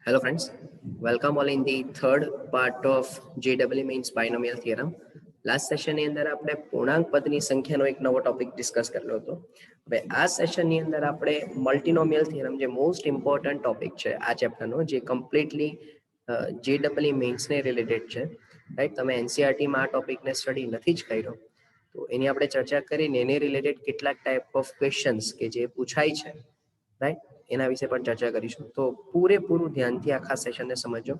Hello friends, welcome all in the third part of JEE means binomial theorem. Last સેશનની અંદર આપણે પૂર્ણાંક પદની સંખ્યાનો એક નવો ટોપિક ડિસ્કસ કરેલો હતો. હવે આ સેશનની અંદર આપણે મલ્ટિનોમિયલ થિયરમ જે મોસ્ટ ઇમ્પોર્ટન્ટ ટોપિક છે આ ચેપ્ટરનો, જે કમ્પ્લીટલી JEE મેઇન્સને રિલેટેડ છે. રાઈટ, તમે એનસીઆરટીમાં આ ટોપિકને સ્ટડી નથી જ કર્યો તો એની આપણે ચર્ચા કરીને એને રિલેટેડ કેટલાક ટાઈપ ઓફ ક્વેશ્ચન્સ કે જે પૂછાય છે, રાઈટ, એના વિશે પણ ચર્ચા કરીશું. તો પૂરેપૂરું ધ્યાનથી આખા સેશનને સમજો.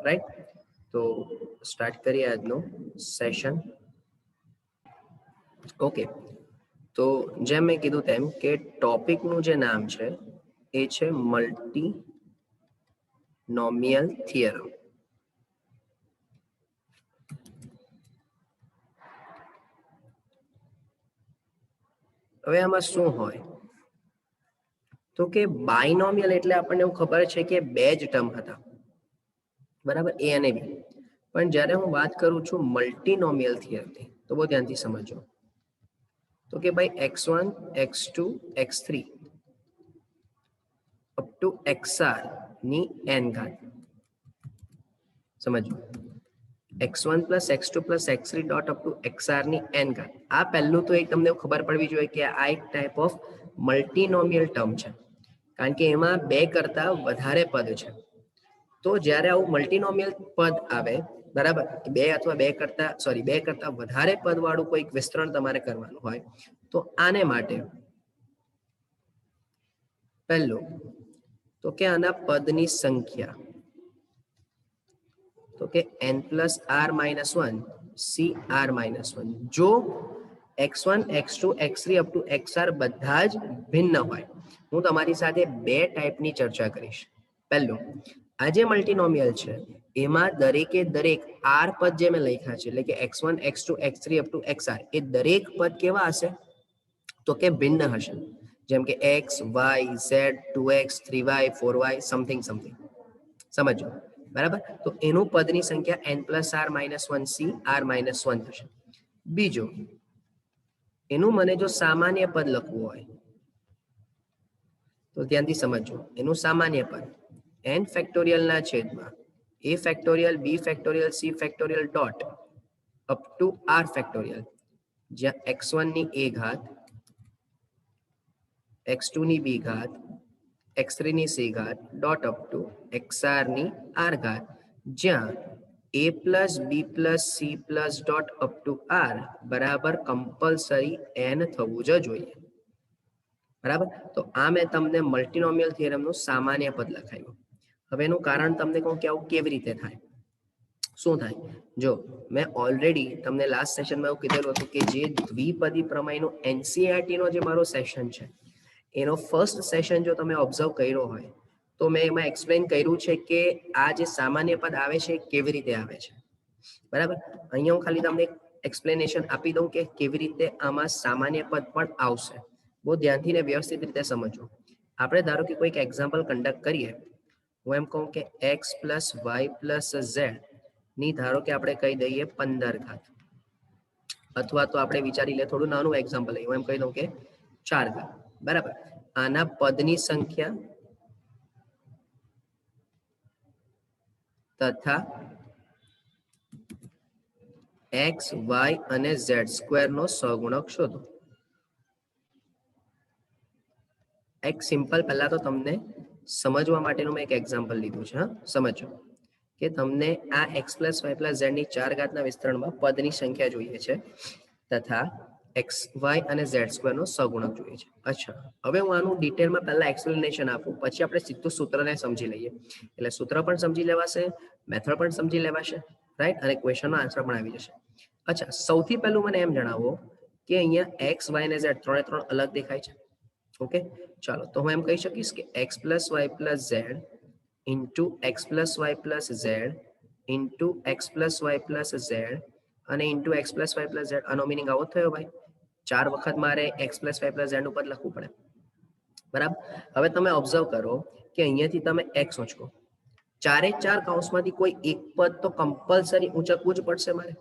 રાઈટ, તો સ્ટાર્ટ કરીએ આજનો સેશન. ઓકે, તો જેમ મેં કીધું તેમ કે ટોપિકનું જે નામ છે એ છે મલ્ટીનોમિયલ થિયરમ. હવે આમાં શું હોય તો કે બાયનોમિયલ એટલે આપણને એવું ખબર છે કે બે જ ટર્મ હતા, બરાબર, એ અને બી. પણ જ્યારે હું વાત કરું છું મલ્ટીનોમિયલ થિયરમની તો બહુ ધ્યાનથી સમજો. તો કે ભાઈ x1 x2 x3 up to xr ની n ઘાત. સમજો, x1 plus x2 plus x3 dot up two xr ની n ઘાત. આ પહેલું તો એક તમને ખબર પડવી જોઈએ કે આ એક ટાઈપ ઓફ મલ્ટીનોમિયલ ટર્મ છે, કારણ કે એમાં બે કરતા વધારે પદ છે. તો જ્યારે આવું મલ્ટીનોમિયલ પદ આવે, બરાબર, બે કરતા વધારે પદ વાળું કોઈક વિસ્તરણ તમારે કરવાનું હોય તો આને માટે પહેલું તો કે આના પદની સંખ્યા, તો કે n plus r minus 1 C r minus 1. જો x1 x2 x3 up to xr બધા જ ભિન્ન હોય, હું તમારી સાથે બે ટાઈપની ચર્ચા કરીશ. પહેલું, આ જે મલ્ટીનોમિયલ છે એમાં દરેકે દરેક આર પદ જે મેં લખ્યા છે, એટલે કે x1 x2 x3 up to xr, એ દરેક પદ કેવા હશે તો કે ભિન્ન હશે. જેમ કે x y z 2x 3y 4y something something. સમજો, બરાબર. તો એનું પદની સંખ્યા n plus r minus 1 C r minus 1 થશે. બીજું, એનું મને જો સામાન્ય પદ લખવું હોય તો ધ્યાનથી સમજો. એનું સામાન્ય પદ n ફેક્ટોરિયલ ના છેદમાં a factorial b factorial c factorial dot up two r factorial, જ્યાં x1 ની a ઘાત, x2 ની b ઘાત, x3 ની c ઘાત ડોટ અપ ટુ xr ની r ઘાત, જ્યાં a plus b plus c plus dot up two r બરાબર કમ્પલસરી n થવું જ જોઈએ. બરાબર. તો આ મેં તમને મલ્ટીનોમિયલ થિયરમનું સામાન્ય પદ લખાયું. હવે એનું કારણ તમને કહું કે આવું કેવી રીતે થાય. શું થાય, જો મેં ઓલરેડી તમને લાસ્ટ સેશનમાં એવું કીધેલું હતું કે જે દ્વિપદી પ્રમેયનું એનસીઈઆરટી નો જે મારો સેશન છે એનો ફર્સ્ટ સેશન જો તમે ઓબ્ઝર્વ કર્યો હોય તો મેં એમાં એક્સપ્લેન કર્યું છે કે આ જે સામાન્ય પદ આવે છે કેવી રીતે આવે છે. બરાબર, અહીંયા હું ખાલી તમને એક્સપ્લેનેશન આપી દઉં કે કેવી રીતે આમાં સામાન્ય પદ પણ આવશે. બહુ ધ્યાનથી ને વ્યવસ્થિત રીતે સમજો. આપણે ધારો કે કોઈક એક્ઝામ્પલ કન્ડક્ટ કરીએ, હું એમ કહું કે x plus y plus z ની ધારો કે આપણે કહી દઈએ 15 ઘાત, અથવા તો આપણે વિચારી લે થોડું નાનું એક્ઝામ્પલ લઈએ, હું એમ કહી દઉં કે 4 ઘાત. બરાબર, આના પદની સંખ્યા તથા x y અને z સ્ક્વેર નો સહગુણક શોધો. એક સિમ્પલ પહેલા તો તમને સમજવા માટેનું મેં એક એક્ઝામ્પલ લીધું છે. સમજો કે તમને આ x plus y plus z ની 4 ઘાતના વિસ્તરણમાં પદની સંખ્યા જોઈએ છે તથા એક્સ વાય અને ઝેડ સ્ક્વેર નો સહગુણક જોઈએ છે. અચ્છા, હવે હું આનું ડિટેલમાં પહેલા એક્સપ્લેનેશન આપું, પછી આપણે સીધું સૂત્રને સમજી લઈએ. એટલે સૂત્ર પણ સમજી લેવાશે, મેથડ પણ સમજી લેવાશે, રાઈટ, અને ક્વેશ્ચનનો આન્સર પણ આવી જશે. અચ્છા, સૌથી પહેલું મને એમ જણાવો કે અહીંયા એક્સ વાય અને ઝેડ ત્રણે અલગ દેખાય છે. ઓકે, ચાલો, તો હું એમ કહી શકીશ કે x plus y plus z into x plus y plus z into x plus y plus z અને into x plus y plus z. આનો મિનિંગ આવો થયો ભાઈ, 4 વખત મારે x plus y plus z ઉપર લખવું પડે. બરાબર, હવે તમે ઓબ્ઝર્વ કરો કે અહીંયાથી તમે એક્સ ઉંચકો, 4 કૌંસમાંથી કોઈ એક પદ તો કમ્પલસરી ઊંચકવું જ પડશે મારે,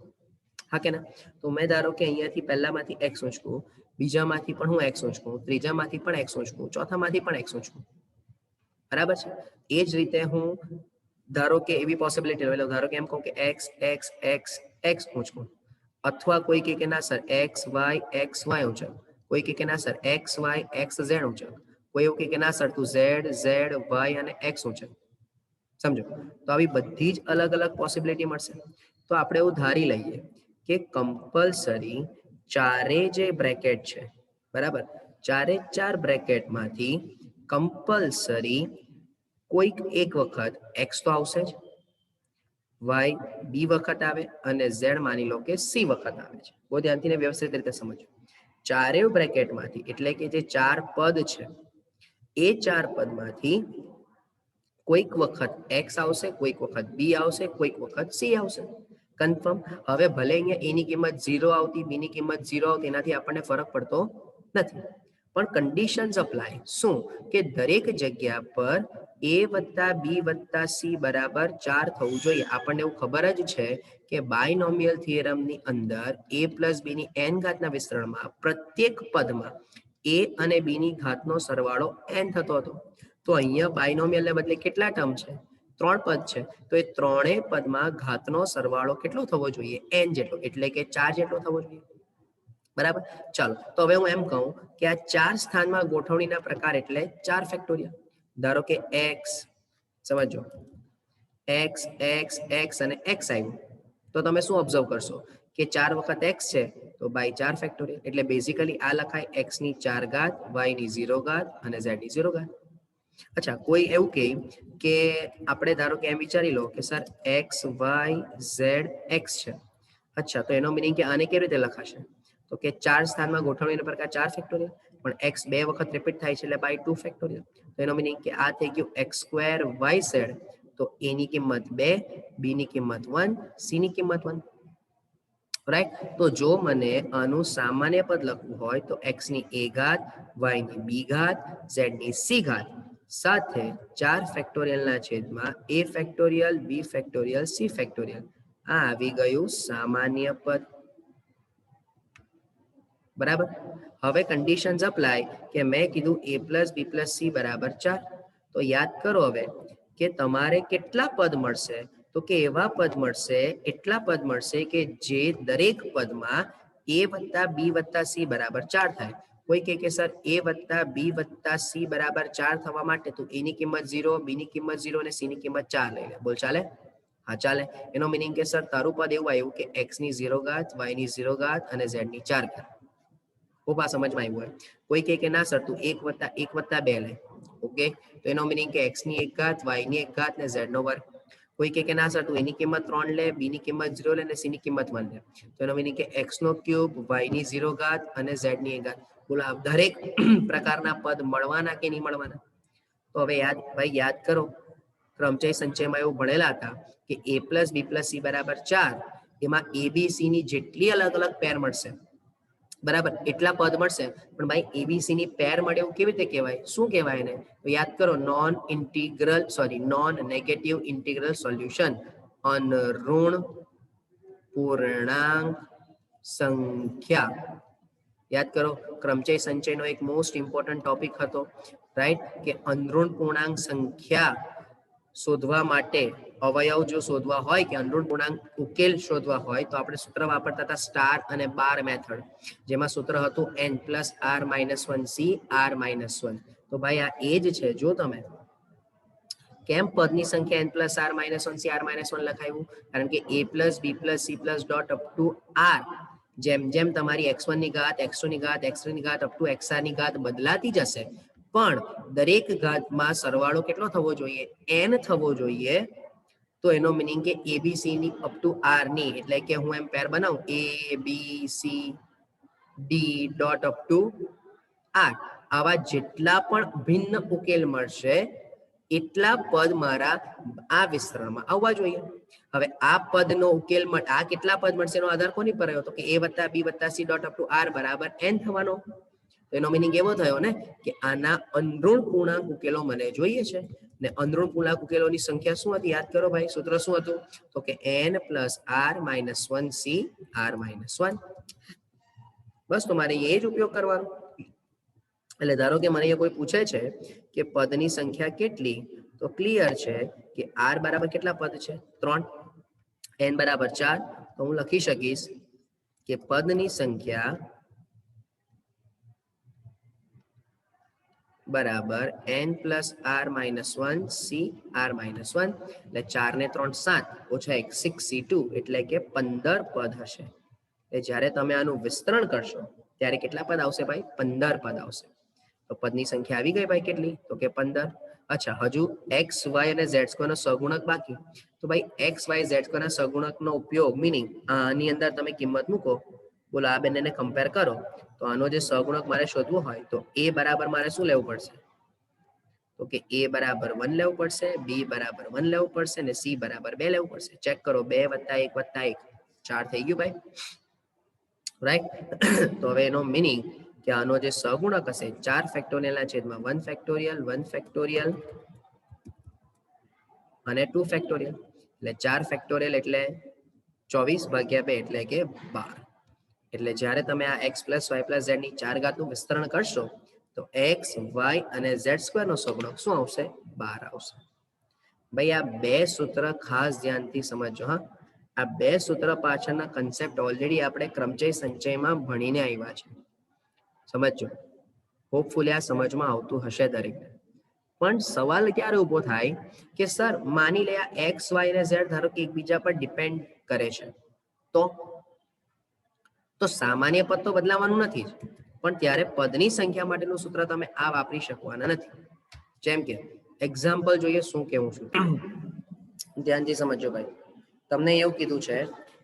હા કે ના? તો મેં ધારો કે અહીંયાથી પહેલામાંથી એક્સ ઉંચકું, બીજામાંથી પણ હું એક્સ ઉંચકું, ત્રીજામાંથી પણ એક્સ ઉંચકું, ચોથામાંથી પણ એક્સ ઉંચકું. બરાબર છે. એ જ રીતે હું ધારો કે એવી પોસિબિલિટી લો, ધારો કે એમ કહું કે x x x x ઊંચકું, અથવા કોઈ કે ના સર x y ઊંચક, કોઈ કે ના sir x y x z ઊંચક, કોઈ એવું કે ના સર તું z z y અને x ઊંચક. સમજો, તો આવી બધી જ અલગ અલગ પોસિબિલિટી મળશે. તો આપણે એવું ધારી લઈએ કે કમ્પલસરી ચારે જે બ્રેકેટ છે, બરાબર, ચારે ચાર બ્રેકેટમાંથી કમ્પલસરી કોઈક એક વખત x તો આવશે જ, y b વખત આવે અને z માની લો કે c વખત આવે છે. બહુ ધ્યાનથી વ્યવસ્થિત રીતે સમજો. ચારે બ્રેકેટમાંથી એટલે કે જે ચાર પદ છે એ ચાર પદમાંથી કોઈક વખત x આવશે, કોઈક વખત b આવશે, કોઈક વખત c આવશે. કન્ફર્મ. હવે ભલે અહીંયા એની કિંમત 0 આવતી, બી ની કિંમત 0 આવતી, એનાથી આપણને ફરક પડતો નથી, પણ કન્ડિશન્સ અપ્લાય. શું કે દરેક જગ્યા પર a વત્તા b વત્તા c બરાબર 4 થવું જોઈએ. આપણને એવું ખબર જ છે કે બાયનોમિયલ થિયરમની અંદર a પ્લસ b ની n ઘાતના વિસ્તરણમાં પ્રત્યેક પદમાં a અને b ની ઘાતનો સરવાળો n થતો હતો. તો અહીંયા બાયનોમિયલને બદલે કેટલા ટર્મ છે? 3 પદ છે. તો એ ત્રણેય પદમાં ઘાતનો સરવાળો કેટલો થવો જોઈએ? n જેટલો, એટલે કે 4 જેટલો થવો જોઈએ. બરાબર. ચાલો, તો હવે હું એમ કહું કે આ 4 સ્થાનમાં ગોઠવણીના પ્રકાર એટલે 4 ફેક્ટોરિયલ. ધારો કે x, સમજો, x x x અને x આવ્યું, તો તમે શું ઓબ્ઝર્વ કરશો કે 4 વખત x છે તો બાય 4 ફેક્ટોરિયલ. એટલે બેઝિકલી આ લખાય x ની 4 ઘાત, y ની 0 ઘાત અને z ની 0 ઘાત. અચ્છા, કોઈ એવું કે આપણે ધારો કે એમ વિચારી લો કે sir x y z x છે. અચ્છા, તો એનો મીનિંગ કે આને કેવી રીતે લખાશે? તો કે 4 સ્થાનમાં ગોઠવણીના પ્રકાર 4 ફેક્ટોરિયલ, પણ x 2 વખત રિપીટ થાય છે એટલે બાય 2 ફેક્ટોરિયલ. તો એનો મીનિંગ કે આ થઈ ગયું x² yz. તો a ની કિંમત 2, b ની કિંમત 1, c ની કિંમત 1. રાઈટ. તો જો મને આનું સામાન્ય પદ લખવું હોય તો x ની a ઘાત, y ની b ઘાત, z ની c ઘાત સાથે 4 ફેક્ટોરિયલના છેદમાં a factorial, b factorial, c factorial. આ આવી ગયું સામાન્ય પદ. બરાબર. હવે કન્ડિશન્સ અપ્લાય કે મેં કીધું a plus b plus c બરાબર 4. તો યાદ કરો હવે કે તમારે કેટલા પદ મળશે? તો કે એવા પદ મળશે, એટલા પદ મળશે કે જે દરેક પદમાં a વત્તા b વત્તા c બરાબર 4 થાય. કોઈ કે સર a વત્તા b વત્તા c બરાબર 4 થવા માટે તો a ની કિંમત 0, b ની કિંમત 0 અને c ની કિંમત 4 લઈ લે. બોલ, ચાલે? હા, ચાલે. એનો મીનિંગ કે સર તારું પદ એવું આવ્યું કે x ની 0 ઘાત, y ની 0 ઘાત અને z ની 4 ઘાત. ખૂબ આ સમજમાં આવ્યું હોય. કોઈ કે ના સર તું 1 વત્તા 2 લે. ઓકે, તો એનો મીનિંગ કે x ની 1 ઘાત, y ની 1 ઘાત ને z નો વર્ગ. કોઈ કે ના સર તું એની કિંમત 3 લે, b ની કિંમત 0 લે અને c ની કિંમત 1 લે. તો એનો મીનિંગ કે x નો ક્યુબ, y ની 0 ઘાત અને z ની 1 ઘાત. બોલો, આ દરેક પ્રકારના પદ મળવાના કે નહીં મળવાના? તો હવે યાદ કરો, ક્રમચય સંચયમાં એવું ભણેલા હતા કે a plus b plus c બરાબર 4, એમાં a b c ની જેટલી અલગ અલગ પેર મળશે, બરાબર, એટલા પદ મળશે. પણ ભાઈ એબીસી ની પેર મળે એવું કેવી રીતે કહેવાય? શું કહેવાય એને? તો યાદ કરો, નોન નેગેટિવ ઇન્ટિગ્રલ સોલ્યુશન, અનઋણ પૂર્ણાંક સંખ્યા. યાદ કરો, ક્રમચય સંચયનો એક મોસ્ટ ઇમ્પોર્ટન્ટ ટોપિક હતો, રાઈટ, કે અનઋણ પૂર્ણાંક સંખ્યા શોધવા માટે અવયવ જો શોધવા હોય કે અનઋણ પૂર્ણાંક ઉકેલ શોધવા હોય તો આપણે સૂત્ર વાપરતા હતા સ્ટાર અને બાર મેથડ, જેમાં સૂત્ર હતું n plus r minus 1 c r minus 1. તો ભાઈ આ એ જ છે. જો તમે કેમ પદની સંખ્યા n plus r minus 1 c r minus 1 લખાયું? કારણ કે a plus b plus c plus dot up two r, જેમ જેમ તમારી x1 ની ઘાત, x2 ની ઘાત, x3 ની ઘાત અપ ટુ xr ની ઘાત બદલાતી જશે, પણ દરેક ઘાતમાં સરવાળો કેટલો થવો જોઈએ? n થવો જોઈએ. તો એનો મીનિંગ કે એબીસી ની અપ ટુ આર ની, એટલે કે હું એમ પેર બનાવું a b c d dot up to r, આવા જેટલા પણ ભિન્ન ઉકેલ મળશે એટલા પદ મારા આ વિસ્તરણમાં આવવા જોઈએ. હવે આ પદનો ઉકેલ, આ કેટલા પદ મળશે એનો આધાર કોની પર રહ્યો? તો કે a વત્તા b વત્તા c dot up to r બરાબર n થવાનો. એનો મીનિંગ એવો થયો ને કે આના અનઋણ પૂર્ણાંક ઉકેલો મને જોઈએ છે. ને અનઋણ પૂર્ણાંક ઉકેલોની સંખ્યા શું હતી? યાદ કરો ભાઈ, સૂત્ર શું હતું? તો કે n plus r minus 1 c r minus 1. બસ, તમારે એ જ ઉપયોગ કરવાનો. એટલે ધારો કે મને કોઈ પૂછે છે કે પદની સંખ્યા કેટલી, તો ક્લિયર છે કે r બરાબર કેટલા પદ છે 3, n બરાબર 4, તો હું લખી શકીશ કે પદની સંખ્યા બરાબર n plus r minus 1 c r minus 1, એટલે 4 ને 3 7 ઓછા 1 6 c2 એટલે કે 15 પદ હશે. એટલે જ્યારે તમે આનું વિસ્તરણ કરશો ત્યારે કેટલા પદ આવશે ભાઈ 15 પદ આવશે. તો પદની સંખ્યા આવી ગઈ ભાઈ કેટલી તો કે 15. અચ્છા હજુ x y અને z સ્ક્વેર નો સહગુણક બાકી. તો ભાઈ x y z સ્ક્વેર ના સહગુણકનો ઉપયોગ મીનિંગ આની અંદર તમે કિંમત મૂકો, બોલો આ બંનેને કમ્પેર કરો તો આનો જે સહગુણક મારે શોધવો હોય તો a બરાબર મારે શું લેવું પડશે તો કે a બરાબર 1 લેવું પડશે, b બરાબર 1 લેવું પડશે અને c બરાબર 2 લેવું પડશે. ચેક કરો 2 + 1 + 1 4 થઈ ગયું ભાઈ, રાઈટ. તો હવે એનો મીનિંગ કે આનો જે સહગુણક હશે 4 ફેક્ટોરિયલ ના છેદમાં 1 ફેક્ટોરિયલ 1 ફેક્ટોરિયલ અને 2 ફેક્ટોરિયલ, એટલે 4 ફેક્ટોરિયલ એટલે 24 ભાગ્યા 2 એટલે કે 12. એટલે જ્યારે તમે આ x + y + z ની 4 ઘાતનું વિસ્તરણ કરશો તો x y અને z સ્ક્વેર નો સહગુણક શું આવશે 12 આવશે. ભાઈ આ બે સૂત્ર ખાસ ધ્યાનથી સમજજો હા. આ બે સૂત્ર પાછળના કન્સેપ્ટ ઓલરેડી આપણે ક્રમચય સંચયમાં ભણીને આવ્યા છે, સમજજો. હોપફુલી આ સમજમાં આવતું હશે દરેકને. પણ સવાલ ક્યારે ઊભો થાય કે સર માની લે આ x y અને z ધારો કે એકબીજા પર ડિપેન્ડ કરે છે, તો સામાન્ય પદ તો બદલાવાનું નથી જ, પણ ત્યારે પદની સંખ્યા માટેનું સૂત્ર તમે આ વાપરી શકવાના નથી. જેમ કે એક્ઝામ્પલ જોઈએ શું કેવું છું, ધ્યાનથી સમજો ભાઈ. તમને એવું કીધું છે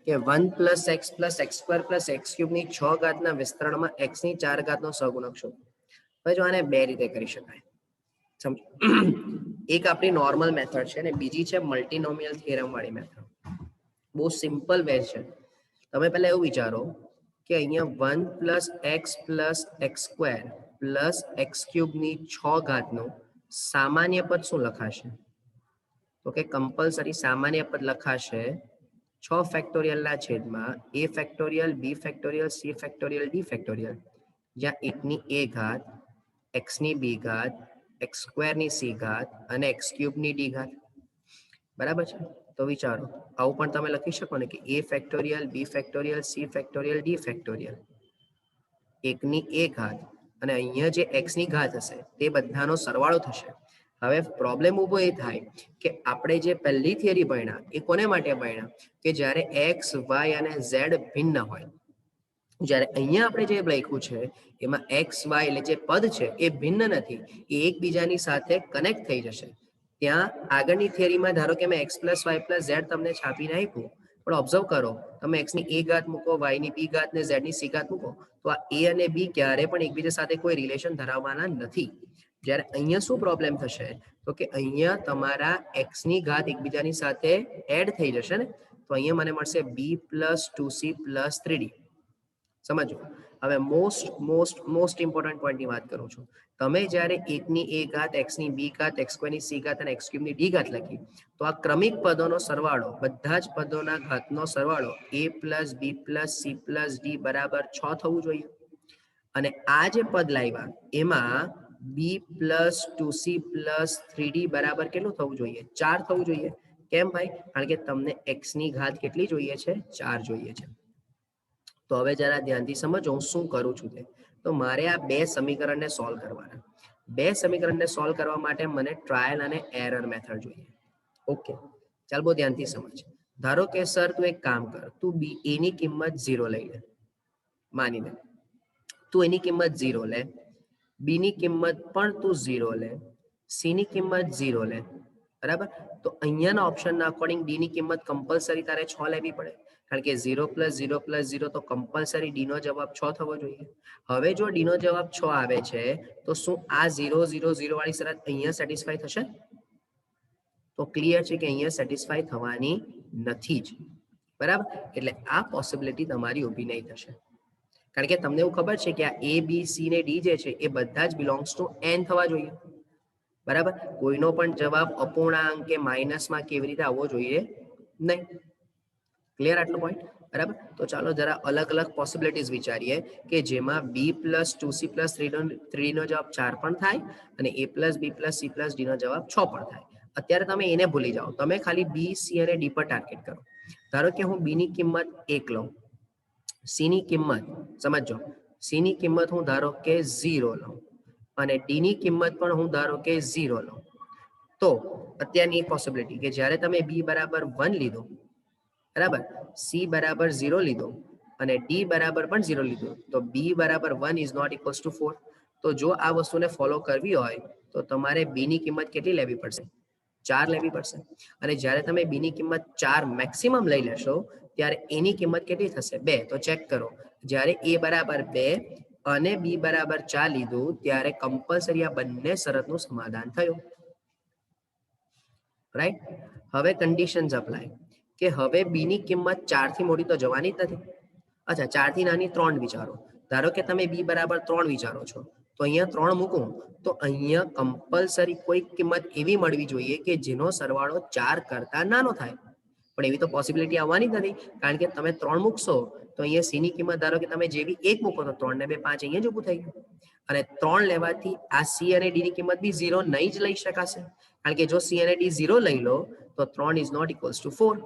કે 1 + x + x² + x³ ની 6 ઘાતના વિસ્તરણમાં x ની 4 ઘાતનો સહગુણક શોધો. હવે જો આને બે રીતે કરી શકાય, સમજો. એક આપણી નોર્મલ મેથડ છે અને બીજી છે મલ્ટીનોમિયલ થિયરમ વાળી મેથડ. બહુ સિમ્પલ વે છે. તમે પહેલા એવું વિચારો કે અહીંયા 1 + x + x² + x³ ની 6 ઘાતનું સામાન્ય પદ શું લખાશે તો કે કમ્પલસરી સામાન્ય પદ લખાશે 6 ફેક્ટોરિયલ ના છેદમાં a factorial b factorial c factorial d factorial, જ્યાં 1 ની a ઘાત x ની b ઘાત x² ની c ઘાત અને x³ ની d ઘાત. બરાબર છે. તો વિચારો આવું પણ તમે લખી શકો ને કે a factorial b factorial c factorial d factorial, 1 ની a ઘાત અને અહીંયા જે x ની ઘાત હશે તે બધાનો સરવાળો થશે. હવે પ્રોબ્લેમ ઊભો એ થાય કે આપણે જે પહેલી થિયરી ભણ્યા એ કોને માટે ભણ્યા કે જ્યારે x y અને z ભિન્ન હોય. જ્યારે અહીંયા આપણે જે લખ્યું છે એમાં x y એટલે જે પદ છે એ ભિન્ન નથી, એ એકબીજાની સાથે કનેક્ટ થઈ જશે. ત્યાં આગળની થિયરીમાં ધારો કે મેં x + y + z તમને છાપીને આપ્યું, પણ ઓબ્ઝર્વ કરો તમે x ની a ઘાત મૂકો, y ની b ઘાત ને z ની c ઘાત મૂકો તો આ a અને b ક્યારે પણ એકબીજા સાથે કોઈ રિલેશન ધરાવવાના નથી. જ્યારે અહીંયા શું પ્રોબ્લેમ થશે તો કે અહીંયા તમારા x ની ઘાત એકબીજાની સાથે એડ થઈ જશે ને, તો અહીંયા મને મળશે b + 2c + 3d. સમજો. હવે મોસ્ટ ઇમ્પોર્ટન્ટ પોઈન્ટની વાત કરું છું. તમે જ્યારે 1 ની a ઘાત x ની b ઘાત x² ની c ઘાત અને x³ ની d ઘાત લખી તો આ ક્રમિક પદોનો સરવાળો, બધા જ પદોના ઘાતનો સરવાળો a + b + c + d બરાબર 6 થવું જોઈએ. અને આ જે પદ લાવ્યા એમાં b + 2c + 3d બરાબર કેટલું થવું જોઈએ 4 થવું જોઈએ. કેમ ભાઈ? કારણ કે તમને x ની ઘાત કેટલી જોઈએ છે 4 જોઈએ છે. તો હવે જરા ધ્યાનથી સમજો હું શું કરું છું તે. તો મારે આ બે સમીકરણને સોલ્વ કરવાના. બે સમીકરણને સોલ્વ કરવા માટે મને ટ્રાયલ અને એરર મેથડ જોઈએ. ઓકે, ચાલ બહુ ધ્યાનથી સમજ. ધારો કે સર તું એક કામ કર, તું a ની કિંમત 0 લઈ લે, માની લે તું એની કિંમત 0 લે, b ની કિંમત પણ તું 0 લે, c ની કિંમત 0 લે, બરાબર. તો અહીંયાના ઓપ્શનના અકોર્ડિંગ d ની કિંમત કમ્પલસરી તારે 6 લેવી પડે, કારણ કે 0 + 0 + 0 તો કમ્પલસરી d નો જવાબ 6 થવો જોઈએ. હવે જો d નો જવાબ 6 આવે છે તો શું આ 0 0 0 વાળી શરત અહીંયા સેટિસ્ફાય થશે? તો ક્લિયર છે કે અહીંયા સેટિસ્ફાય થવાની નથી જ, બરાબર. એટલે આ પોસિબિલિટી તમારી ઊભી નહીં થશે, કારણ કે તમને એવું ખબર છે કે આ a b c ને d જે છે એ બધા જ બિલોંગ્સ ટુ n થવા જોઈએ, બરાબર. કોઈનો પણ જવાબ અપૂર્ણાંક કે માઇનસમાં કેવી રીતે આવવો જોઈએ નહીં. ક્લિયર આટલો પોઈન્ટ? બરાબર. તો ચાલો જરા અલગ અલગ પોસિબિલિટીઝ વિચારીએ કે જેમાં b + 2c + 3d નો જવાબ 4 પણ થાય અને a + b + c + d નો જવાબ 6 પણ થાય. અત્યારે તમે એને ભૂલી જાઓ, તમે ખાલી બી, સી અને ડી પર ટાર્ગેટ કરો. ધારો કે હું બી ની કિંમત 1 લઉં, સી ની કિંમત સમજો, સી ની કિંમત હું ધારો કે 0 લઉં અને ડી ની કિંમત પણ હું ધારો કે 0 લઉં. તો અત્યારની એક પોસિબિલિટી કે જ્યારે તમે બી બરાબર 1 લીધો, બરાબર, સી બરાબર 0 લીધો અને ડી બરાબર પણ 0 લીધો, તો બી બરાબર 1 ઇઝ નોટ ઇક્વલ્સ ટુ 4. તો જો આ વસ્તુને ફોલો કરવી હોય તો તમારે બી ની કિંમત કેટલી લેવી પડશે? 4 લેવી પડશે. અને જ્યારે તમે બી ની કિંમત 4 મેક્સિમમ લઈ લેશો ત્યારે એની કિંમત કેટલી થશે? 2. તો ચેક કરો, જ્યારે એ બરાબર 2 અને બી બરાબર 4 લીધું ત્યારે કમ્પલસરી આ બંને શરતનું સમાધાન થયું. રાઈટ? હવે કન્ડિશન્સ અપ્લાય કે હવે બી ની કિંમત 4 થી મોટી તો જવાની જ નથી. અચ્છા, 4 થી નાની 3 વિચારો. ધારો કે તમે બી બરાબર 3 વિચારો છો, તો અહીંયા 3 મૂકું તો અહીંયા કમ્પલસરી કોઈ કિંમત એવી મળવી જોઈએ કે જેનો સરવાળો 4 કરતા નાનો થાય. પણ એવી તો પોસિબિલિટી આવવાની જ નથી, કારણ કે તમે 3 મૂકશો તો અહીંયા સી ની કિંમત ધારો કે તમે જેવી 1 મૂકો તો 3 ને 2 5 અહીંયા જ ઊભું થઈ ગયું. અને 3 લેવાથી આ સી અને ડી ની કિંમત બી 0 નહીં જ લઈ શકાશે, કારણ કે જો સી અને ડી 0 લઈ લો તો 3 is not equals to 4.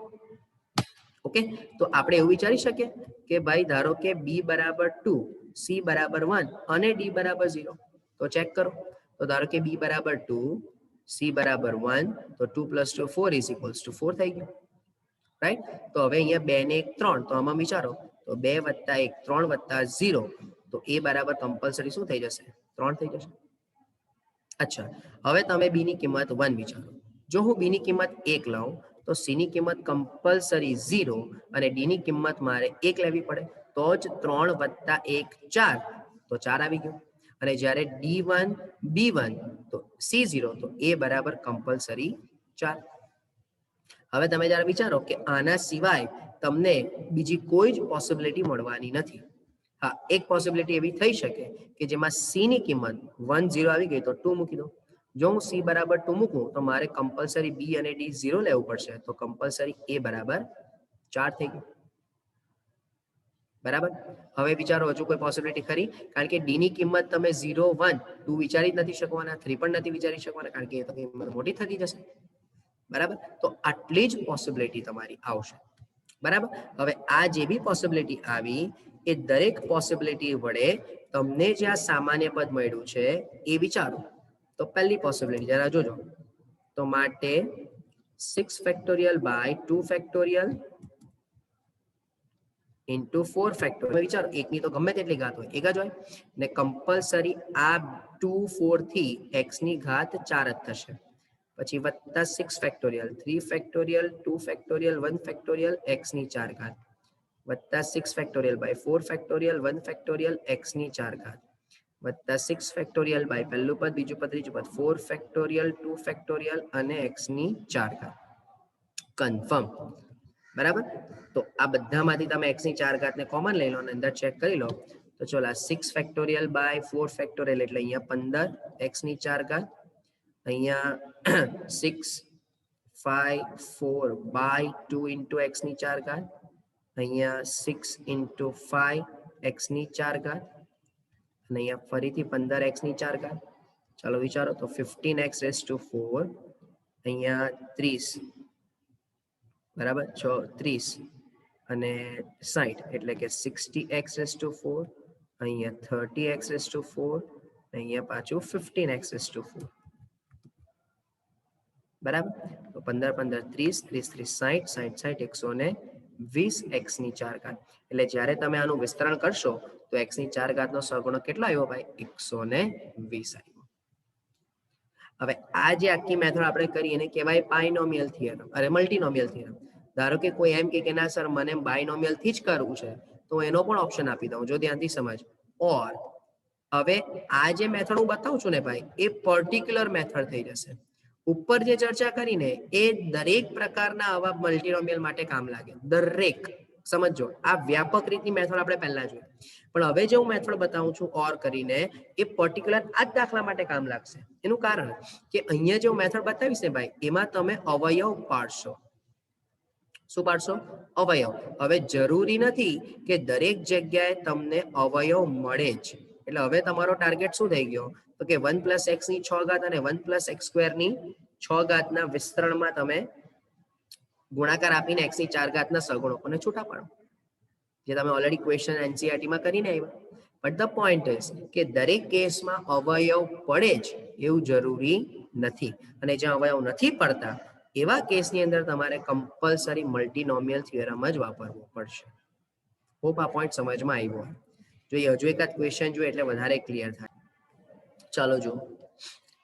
Okay, તો આપણે એવું વિચારી શકીએ કે ભાઈ ધારો કે બી બરાબર 2, સી બરાબર 1 અને ડી બરાબર 0. તો ચેક કરો, તો ધારો કે બી બરાબર 2, સી બરાબર 1, તો 2 + 2 4 ઇઝ ઇક્વલ્સ ટુ 4 થઈ ગયું. રાઈટ? તો હવે અહીંયા 2 ને 1 3, તો આમાં વિચારો તો 2 + 1 3 + 0, તો એ બરાબર કમ્પલસરી શું થઈ જશે? 3 થઈ જશે. અચ્છા, હવે તમે બી ની કિંમત 1 વિચારો. જો હું બી ની કિંમત 1 લઉં તો સી ની કિંમત કમ્પલસરી 0 અને ડી ની કિંમત મારે 1 લેવી પડે, તો જ 3 + 1 4, તો 4 આવી ગયું. અને જ્યારે D1 B1 તો C0, તો એ બરાબર કમ્પલસરી 4. હવે તમે જ્યારે વિચારો કે આના સિવાય તમને બીજી કોઈ જ પોસિબિલિટી મળવાની નથી. હા, એક પોસિબિલિટી એવી થઈ શકે કે જેમાં સી ની કિંમત 1 0 આવી ગઈ તો 2 મૂકી દો. જો હું સી બરાબર 2 મૂકું તો મારે કમ્પલસરી બી અને ડી 0 લેવું પડશે, તો કમ્પલસરી એ બરાબર 4 થઈ ગયું. બરાબર? હવે વિચારો હજુ કોઈ પોસિબિલિટી ખરી? કારણ કે ડી ની કિંમત તમે 0 1 2 વિચારી જ નથી શકવાના, 3 પણ નથી વિચારી શકવાના, કારણ કે એ તો કિંમત મોટી થતી જશે. બરાબર? તો આટલી જ પોસિબિલિટી તમારી આવશે. બરાબર? હવે આ જે બી પોસિબિલિટી આવી એ દરેક પોસિબિલિટી વડે તમને જે આ સામાન્ય પદ મળ્યું છે એ વિચારો. તો પહેલી પોસિબિલિટી જરા જોજો. તો માટે 6 factorial by 2 factorial into 4 factorial. વિચારો, એકની તો ગમે તેટલી ઘાત હોય, એક જ હોય ને કમ્પલસરી આ 2 4 થી x ની ઘાત 4 જ થશે. પછી વત્તા 6 factorial, 3 factorial, 2 factorial, 1 factorial x ની 4 ઘાત, વત્તા 6 factorial by 4 factorial, 1 factorial x ની 4 ઘાત, વત્તા 6 ફેક્ટોરિયલ બાય પહેલું પદ, બીજું પદ, ત્રીજું પદ, 4 ફેક્ટોરિયલ, 2 ફેક્ટોરિયલ અને x ની 4 ઘાત. કન્ફર્મ. બરાબર? તો આ બધામાંથી તમે x ની 4 ઘાતને કોમન લઈ લો અને અંદર ચેક કરી લો. તો ચલો, 6 ફેક્ટોરિયલ બાય 4 ફેક્ટોરિયલ એટલે અહીંયા 15 x ની 4 ઘાત, અહીંયા 6 5 4 બાય 2 ઇન્ટુ x ની 4 ઘાત, અહીંયા 6 ઇન્ટુ 5 x ની 4 ઘાત, અને અહીંયા ફરીથી 15 x ની 4 ઘાત. ચાલો વિચારો, તો 15x રેઝ ટુ 4, અહીંયા 30, બરાબર, 30 અને 60 એટલે કે 60x રેઝ ટુ 4, અહીંયા 30x રેઝ ટુ 4, અહીંયા પાછું 15x રેઝ ટુ 4. બરાબર? તો 15 15 30, 30 30 60, 60 120 x ની 4 ઘાત. એટલે જ્યારે તમે આનું વિસ્તરણ કરશો તો x ની 4 ઘાતનો સહગુણક કેટલો આવ્યો ભાઈ? 120 આવ્યો. હવે આ જે આખી મેથડ આપણે કરી એને કહેવાય બાયનોમિયલ થિયરમ, અરે મલ્ટીનોમિયલ થિયરમ. ધારો કે કોઈ એમ કે ના સર મને બાયનોમિયલ થી જ કરવું છે, તો એનો પણ ઓપ્શન આપી દઉં, જો ધ્યાનથી સમજ. ઓર હવે આ જે મેથડ હું બતાવું છું ને ભાઈ, એ પર્ટિક્યુલર મેથડ થઈ જશે. ઉપર જે ચર્ચા કરીને એ દરેક પ્રકારના આવા મલ્ટીનોમિયલ માટે કામ લાગે, દરેક. સમજો, આ વ્યાપક રીતની મેથડ આપણે પહેલા જોઈ, પણ હવે જે હું મેથડ બતાવું છું ઓર કરીને, એ પર્ટિક્યુલર આ જ દાખલા માટે કામ લાગશે. એનું કારણ કે અહીંયા જે હું મેથડ બતાવીશ ને ભાઈ, એમાં તમે અવયવ પાડશો. શું પાડશો? અવયવ. હવે જરૂરી નથી કે દરેક જગ્યાએ તમને અવયવ મળે જ. એટલે હવે તમારો ટાર્ગેટ શું થઈ ગયો? તો કે 1 + x ની 6 ઘાત અને 1 + x² ની 6 ઘાતના વિસ્તરણમાં તમે ગુણાકાર આપીને x ની 4 ઘાતના સહગુણકોને છૂટા પાડો, જે તમે ઓલરેડી ક્વેશ્ચન એનસીઈઆરટીમાં કરીને આવ્યા. બટ ધ પોઈન્ટ ઇઝ કે દરેક કેસમાં અવયવ પડે જ એવું જરૂરી નથી, અને જ્યાં અવયવ નથી પડતા એવા કેસની અંદર તમારે કમ્પલસરી મલ્ટીનોમિયલ થિયરમ જ વાપરવો પડશે. હોપ આ પોઈન્ટ સમજમાં આવ્યો. જોઈએ હજુ એકાદ ક્વેશ્ચન જોઈએ એટલે વધારે ક્લિયર થાય. ચાલો જો,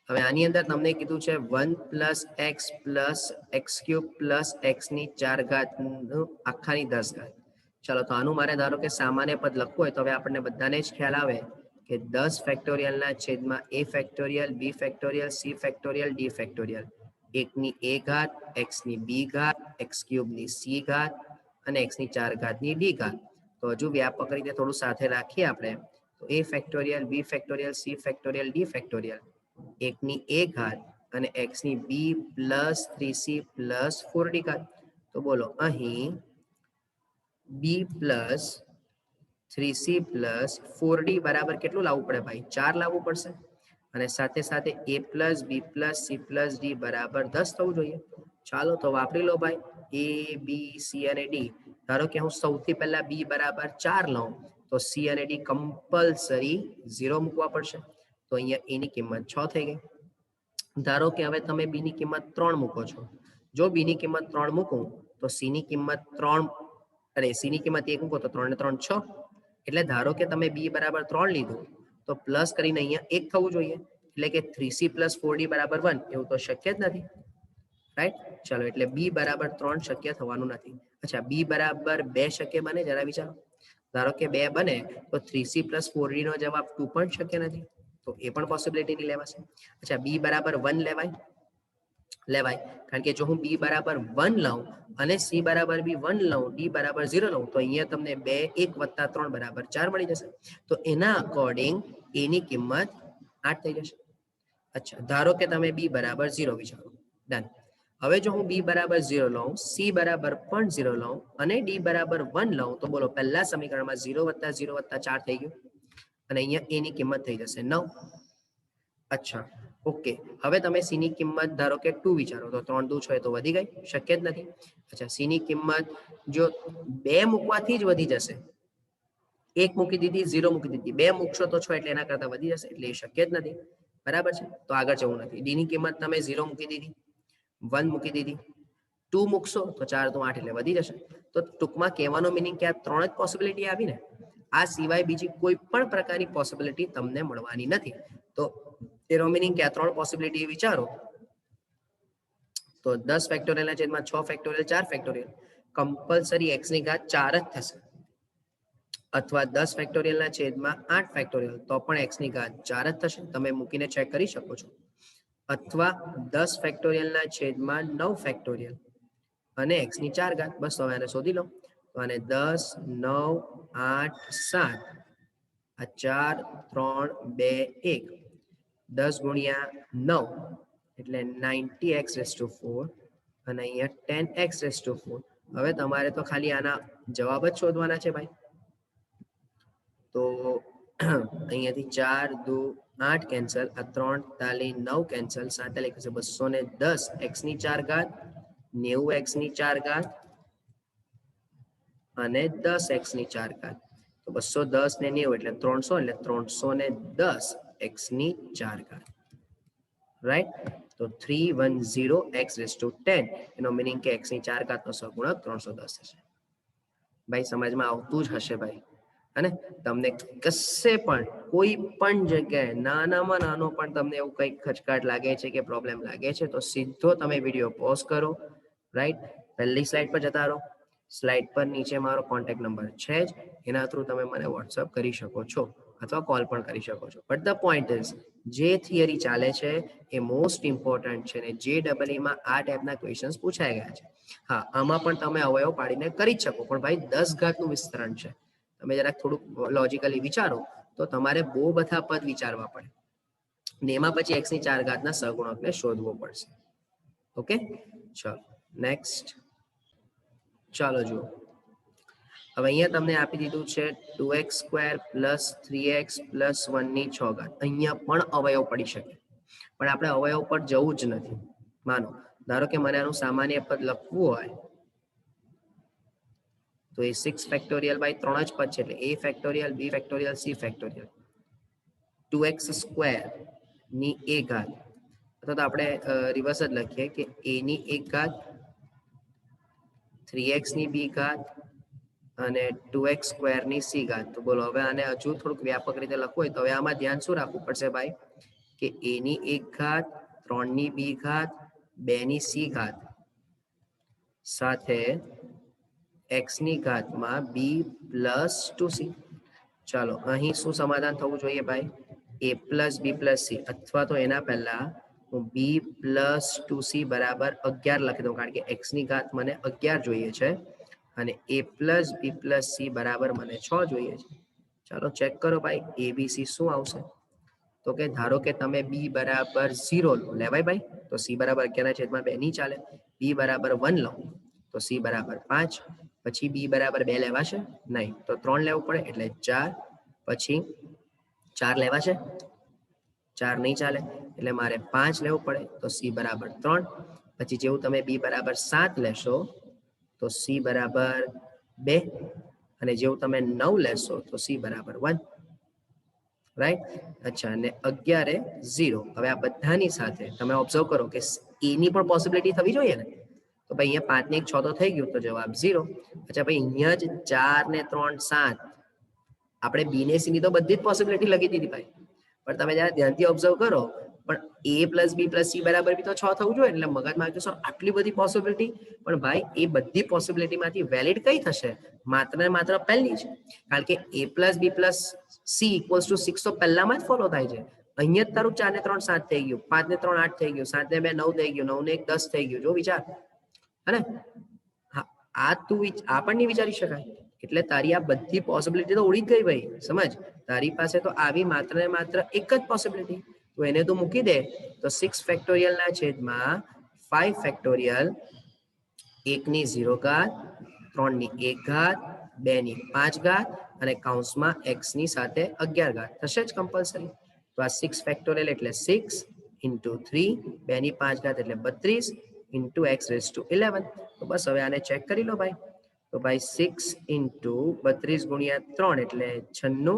હવે આની અંદર તમને કીધું છે 1 + x + x³ + x ની 4 ઘાત આખાની 10 ઘાત. ચાલો તો આનું મારે ધારો કે સામાન્ય પદ લખવું હોય તો હવે આપણને બધાને જ ખ્યાલ આવે કે 10 ફેક્ટોરિયલના છેદમાં a factorial, b factorial, c factorial, d factorial, 1 ની a ઘાત, x ની b ઘાત, x³ ની c ઘાત અને x ની 4 ઘાતની d ઘાત. તો હજુ વ્યાપક રીતે થોડું સાથે રાખીએ આપણે તો a factorial, b factorial, c factorial, d factorial, 1 ની a ઘાત અને x ની b + 3c + 4d ઘાત. તો બોલો અહીં b + 3c + 4d બરાબર કેટલું લાવવું પડે ભાઈ? 4 લાવવું પડશે, અને સાથે સાથે a + b + c + d બરાબર 10 થવું જોઈએ. ચાલો તો વાપરી લો ભાઈ, a b c અને d. ધારો કે હું સૌથી પહેલા b બરાબર 4 લઉં તો c અને d કમ્પલસરી 0 મૂકવા પડશે. તો અહીંયા a ની કિંમત 6 થઈ ગઈ. ધારો કે હવે તમે b ની કિંમત 3 મૂકો છો. જો b ની કિંમત 3 મૂકું તો c ની કિંમત 3, અરે c ની કિંમત 1 મૂકો તો 3 ને 3 6. એટલે ધારો કે તમે b બરાબર 3 લીધું તો પ્લસ કરીને અહીંયા 1 થવું જોઈએ, એટલે કે 3c + 4d બરાબર 1. એવું તો શક્ય જ નથી, રાઈટ? ચાલો એટલે b બરાબર 3 શક્ય થવાનું નથી. અચ્છા, b બરાબર 2 શક્ય બને? જરા વિચારો. ધારો કે 2 બને તો 3c + 4d નો જવાબ 2 પણ શક્ય નથી, તો એ પણ પોસિબિલિટી નહીં લેવાશે. અચ્છા, b બરાબર 1 લેવાય? લેવાય, કારણ કે જો હું b બરાબર 1 લઉં અને c બરાબર બી 1 લઉં, d બરાબર 0 લઉં તો અહીંયા તમને 2 1 + 3 બરાબર 4 મળી જશે. તો એના અકોર્ડિંગ a ની કિંમત 8 થઈ જશે. અચ્છા, ધારો કે તમે b બરાબર 0 વિચારો. ડન. હવે જો હું b બરાબર 0 લઉં, c બરાબર પણ 0 લઉં અને d બરાબર 1 લઉં તો બોલો પહેલા સમીકરણમાં 0 + 0 + 4 થઈ ગયું, અને અહીંયા a ની કિંમત થઈ જશે 9. અચ્છા, ઓકે. હવે તમે c ની કિંમત ધારો કે 2 વિચારો તો 3 દુ 6 તો વધી ગઈ, શક્ય જ નથી. અચ્છા, c ની કિંમત જો 2 મૂકવાથી જ વધી જશે. 1 મૂકી દીધી, 0 મૂકી દીધી, 2 મૂકશો તો 6 એટલે એના કરતા વધી જશે, એટલે એ શક્ય જ નથી. બરાબર છે? તો આગળ જવું નથી. d ની કિંમત તમે 0 મૂકી દીધી, 1 મૂકી દીધી, 2 મૂકશો તો 4 દુ 8 એટલે વધી જશે. તો ટૂંકમાં કહેવાનો મિનિંગ કે આ 3 જ પોસિબિલિટી આવી ને, આ સિવાય બીજી કોઈ પણ પ્રકારની પોસિબિલિટી તમને મળવાની નથી. તો એનો મિનિંગ કે આ 3 પોસિબિલિટી વિચારો તો 10 ફેક્ટોરિયલના છેદમાં 6 ફેક્ટોરિયલ 4 ફેક્ટોરિયલ કમ્પલસરી x ની ઘાત 4 જ થશે, અથવા 10 ફેક્ટોરિયલના છેદમાં 8 ફેક્ટોરિયલ તો પણ x ની ઘાત 4 જ થશે. તમે મૂકીને ચેક કરી શકો છો. અથવા 10 ફેક્ટોરિયલના છેદમાં 9 ફેક્ટોરિયલ અને x ની 4 ઘાત. બસ હવે આને શોધી લો. તો આને 10 9 8 7 આ 4 3 2 1 10 ગુણ્યા 9 એટલે 90x⁴ અને અહીંયા 10x⁴. હવે તમારે તો ખાલી આના જવાબ જ શોધવાના છે ભાઈ. તો અહીંયાથી 4 દુ 8 કેન્સલ, આ 3 તાલી 9 કેન્સલ, 7 તાલી 210 x ની 4 ઘાત, 90 x ની 4 ઘાત અને 10 x ની 4 ઘાત. તો 210 ને 90 એટલે 300, એટલે 310 x ની 4 ઘાત. રાઈટ? તો 310x⁻10 એનો મિનિંગ કે x ની 4 ઘાતનો સહગુણક 310 થશે. ભાઈ સમજમાં આવતું જ હશે ભાઈ. અને તમને કશે પણ કોઈ પણ જગ્યાએ નાનામાં નાનો પણ તમને એવું કંઈક ખચકાટ લાગે છે કે પ્રોબ્લેમ લાગે છે તો સીધો તમે વિડીયો પોઝ કરો, રાઈટ? પહેલી સ્લાઇડ પર જતા રહો. સ્લાઇડ પર નીચે મારો કોન્ટેક્ટ નંબર છે જ, એના થ્રુ તમે મને વોટ્સઅપ કરી શકો છો અથવા કોલ પણ કરી શકો છો. બટ ધ પોઈન્ટ ઇઝ જે થિયરી ચાલે છે એ મોસ્ટ ઇમ્પોર્ટન્ટ છે, ને JEE-માં આ ટાઈપના ક્વેશ્ચન્સ પૂછાઈ ગયા છે. હા, આમાં પણ તમે અવયવ પાડીને કરી જ શકો, પણ ભાઈ 10 ઘાતનું વિસ્તરણ છે. તમે જરાક થોડુંક લોજિકલી વિચારો તો તમારે બહુ બધા પદ વિચારવા પડે, ને એમાં પછી x ની 4 ઘાતના સહગુણકને શોધવો પડશે. ઓકે, ચલો નેક્સ્ટ. ચાલો જુઓ, હવે અહીંયા તમને આપી દીધું છે 2x² + 3x + 1 ની 6 ઘાત. અહીંયા પણ અવયવ પડી શકે, પણ આપણે અવયવ પર જવું જ નથી. માનો ધારો કે મને આનું સામાન્ય પદ લખવું હોય તો એ 6 ફેક્ટોરિયલ બાય 3 જ પદ છે એટલે a factorial b factorial c factorial 2x square ની a ઘાત અથવા તો આપણે રિવર્સ જ લખીએ કે a ની 1 ઘાત 3x ની b ઘાત અને 2x સ્ક્વેર ની c ઘાત. તો બોલો હવે આને હજુ થોડુંક વ્યાપક રીતે લખવું હોય તો હવે આમાં ધ્યાન શું રાખવું પડશે ભાઈ કે a ની 1 ઘાત 3 ની b ઘાત 2 ની c ઘાત સાથે x ની ઘાતમાં b પ્લસ 2c. ચાલો અહીં શું સમાધાન થવું જોઈએ ભાઈ a plus b plus c અથવા તો એના પહેલા હું b પ્લસ 2c બરાબર 11 લખી દઉં કારણ કે x ની ઘાત મને 11 જોઈએ છે અને a plus b plus c બરાબર મને 6 જોઈએ છે. ચાલો ચેક કરો ભાઈ a b c શું આવશે તો કે ધારો કે તમે b બરાબર 0 લેવાય ભાઈ તો c બરાબર 11/2 નહીં ચાલે. b બરાબર 1 લો તો c બરાબર 5 પછી b બરાબર 2 લેવાશે નહીં તો 3 લેવું પડે એટલે 4 પછી 4 લેવાશે 4 નહીં ચાલે એટલે મારે 5 લેવું પડે તો c બરાબર 3 પછી જેવું તમે b બરાબર 7 લેશો તો c બરાબર 2 અને જેવું તમે 9 લેશો તો c બરાબર 1 રાઈટ. અચ્છા અને 11 એ 0. હવે આ બધાની સાથે તમે ઓબ્ઝર્વ કરો કે a ની પણ પોસિબિલિટી થવી જોઈએ ને તો ભાઈ અહીંયા 5 ને 1 6 તો થઈ ગયું તો જવાબ 0. અચ્છા ભાઈ અહીંયા જ 4 ને 3 7 આપણે b ને c ની તો બધી જ પોસિબિલિટી લખી દીધી ભાઈ પણ તમે જરા ધ્યાનથી ઓબ્ઝર્વ કરો પણ a plus b plus c બરાબર બી તો 6 થવું જોઈએ એટલે મગજમાં આવજો સર આટલી બધી પોસિબિલિટી પણ ભાઈ એ બધી પોસિબિલિટીમાંથી વેલિડ કઈ થશે માત્ર ને માત્ર પહેલી જ કારણ કે a plus b plus c equals to 6 તો પહેલામાં જ ફોલો થાય છે. અહીંયા જ તારું 4 ને 3 7 થઈ ગયું 5 ને 3 8 થઈ ગયું 7 ને 2 9 થઈ ગયું 9 ને 1 10 થઈ ગયું જો વિચાર હે હા આ તું આ પણ નહીં વિચારી શકાય એટલે તારી આ બધી પોસિબિલિટી તો ઉડી જ ગઈ ભાઈ સમજ તારી પાસે તો આવી માત્ર ને માત્ર એક જ પોસિબિલિટી તો એને તું મૂકી દે તો 6 ફેક્ટોરિયલ ના છેદમાં 5 ફેક્ટોરિયલ 1 ની 0 ઘાત 3 ની 1 ઘાત 2 ની 5 ઘાત અને કૌંસમાં x ની સાથે 11 ઘાત થશે જ કમ્પલસરી. તો આ 6 ફેક્ટોરિયલ એટલે 6 into 3 2 ની 5 ઘાત એટલે 32 into x raised to 11. તો બસ હવે આને ચેક કરી લો ભાઈ તો ભાઈ 6 into 32 ગુણ્યા 3 એટલે 96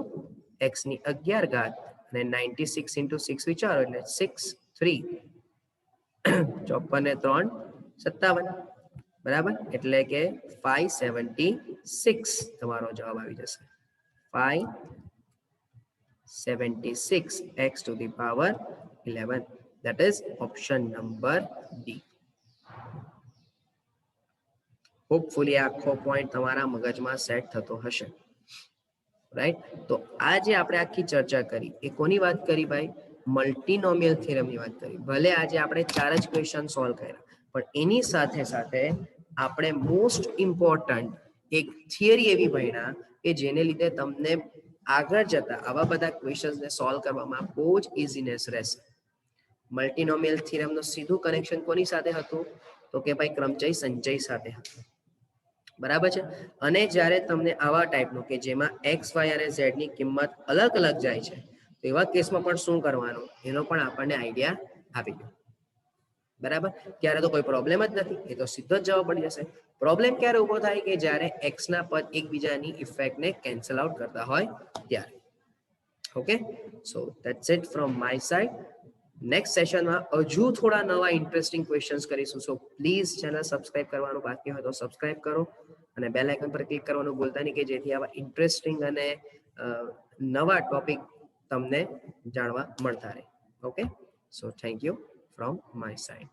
x ની 11 ઘાત અને 96 into 6 વિચારો એટલે 6 3 54 ને 3 57 બરાબર એટલે કે 576 તમારો જવાબ આવી જશે 576 x to the power 11 that is option number D. Hopefully આખો પોઈન્ટ તમારા મગજમાં સેટ થતો હશે રાઈટ. તો આ જે આપણે આખી ચર્ચા કરી એ કોની વાત કરી ભાઈ મલ્ટીનોમિયલ થિયરમની વાત કરી. ભલે આજે આપણે 4 જ ક્વેશ્ચન સોલ્વ કર્યા પણ એની સાથે સાથે આપણે મોસ્ટ ઇમ્પોર્ટન્ટ એક થિયરી એવી ભણ્યા કે જેને લીધે તમને આગળ જતા આવા બધા ક્વેશ્ચન્સને સોલ્વ કરવામાં બહુ જ ઇઝીનેસ રહેશે. મલ્ટીનોમિયલ થિયરમનું સીધું કનેક્શન કોની સાથે હતું તો કે ભાઈ ક્રમચય સંચય સાથે હતું બરાબર છે. અને જ્યારે તમને આવા ટાઈપનું કે જેમાં એક્સ વાય અને ઝેડ ની કિંમત અલગ અલગ જાય છે તો એવા કેસમાં પણ શું કરવાનું એનો પણ આપણને આઈડિયા આપી ગયો બરાબર. ત્યારે તો કોઈ પ્રોબ્લેમ જ નથી એ તો સીધો જ જવાબ પડી જશે. પ્રોબ્લેમ ક્યારે ઉભો થાય કે જ્યારે એક્સ ના પદ એકબીજાની ઇફેક્ટને કેન્સલ આઉટ કરતા હોય ત્યારે. Okay so that's it from my side. Next સેશનમાં હજુ થોડા નવા ઇન્ટરેસ્ટિંગ ક્વેશ્ચન્સ કરીશું સો પ્લીઝ ચેનલ સબસ્ક્રાઇબ કરવાનું બાકી હોય તો સબસ્ક્રાઇબ કરો અને બેલ આઇકન પર ક્લિક કરવાનું ભૂલતા નહીં કે જેથી આવા ઇન્ટરેસ્ટિંગ અને નવા ટોપિક તમને જાણવા મળતા રહે. Okay so thank you from my side.